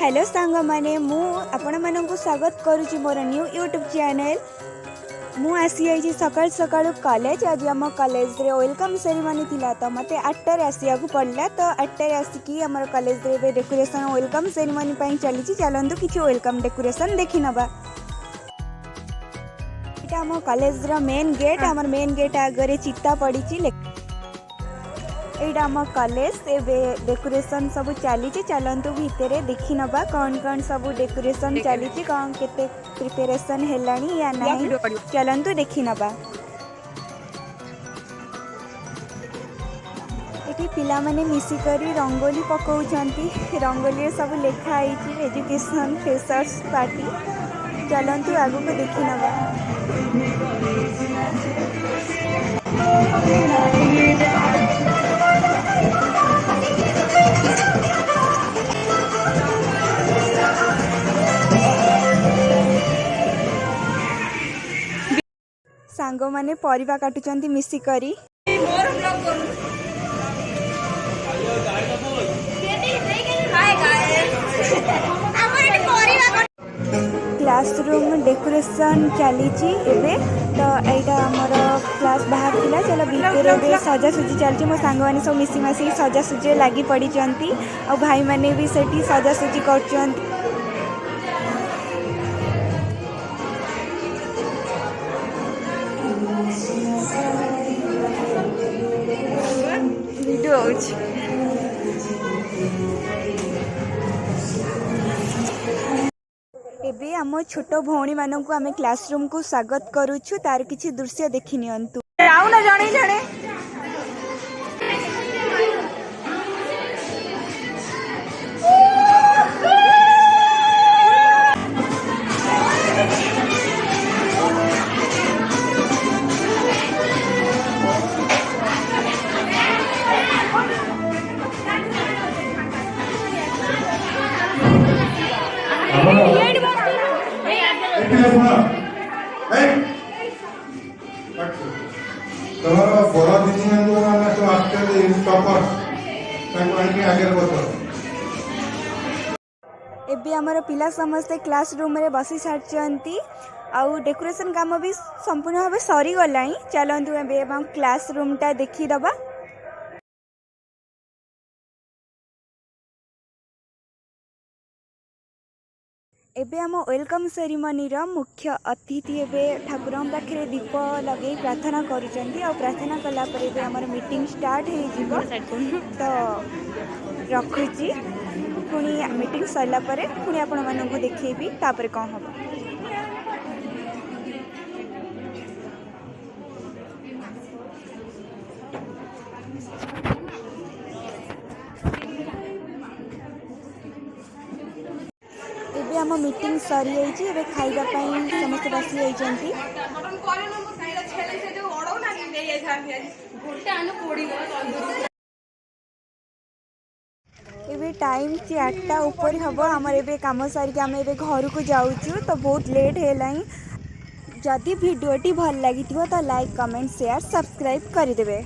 Hello सांग माने मु आपण मानक स्वागत करुच्ची मोर न्यू यूट्यूब चैनल। मु आसी आई सकाल सकाल कॉलेज। आज आम कॉलेज रे वेलकम सेरेमनी थिला तो मते 8 आसिया को पड़ला। तो 8 आसिकी आम कॉलेज रे डेकोरेशन वेलकम सेरेमनी पई चली। चलंतु किछि वेलकम डेकोरेशन देखि नबा। एटा आम कॉलेज रो मेन गेट। हमर मेन गेट आगरे चित्ता पड़ी। एटा आम कॉलेज एबे डेकोरेशन सब चली। चलंतु भितर देखि नबा कौन कौन सब डेकोरेशन चली, कौन केते प्रिपरेशन हेलानी या नहीं। चलंतु देखि नबा। एठी पिला माने मिसी करी रंगोली पकाउछंती। रंगोली सब लेखा आइछि एजुकेशन फ्रेशर्स पार्टी। चलंतु आगु को देखि नबा। सांगो माने परिवा काटुचंती मिसी करी। क्लासरूम डेकोरेशन चली एबे। तो एटा हमर क्लास बाहर थिला। चलो भीतर एबे सजा सुजी चलची। मो सांग माने सब मिसी मासी सजा सुजी लागी पड़ी चंती। और भाई माने भी सेठी सजा सुजी करचंती। वीडियो एबे आम छोट भौणी मानक आम क्लासरूम को स्वागत करुछु। तार किछि दृश्य देखि नियंतु। आउना जणे जणे एबे हमर पिला समस्ते क्लासरूम रे बसी सारचंती। आउ डेकोरेशन काम भी संपूर्ण भाव सरी गलाई। चलंतु एबे हम क्लासरूम टा देखि दबा। एबे हम वेलकम सेरेमनी रो मुख्य अतिथि एबे ठाकुर पाखे दीप लगे प्रार्थना करुचंती। और प्रार्थना कला पर एबे हमर मीटिंग स्टार्ट हे जिवो। तो रखुची पुणी मीटिंग सरला परे पुणी आपण मानकु देखैबी तापर कोन हबो। एबे हम मीटिंग सरी आइछि। एबे खाइबा पई समस्त बसी आइछंती। एबे टाइम 8टा ऊपर हबो। हमर एबे काम सारी के हम एबे घर को जाउछु। तो बहुत लेट हेलाई। जदि वीडियोटी भल लागिथिबो तो लाइक कमेंट शेयर सब्सक्राइब करि देबे।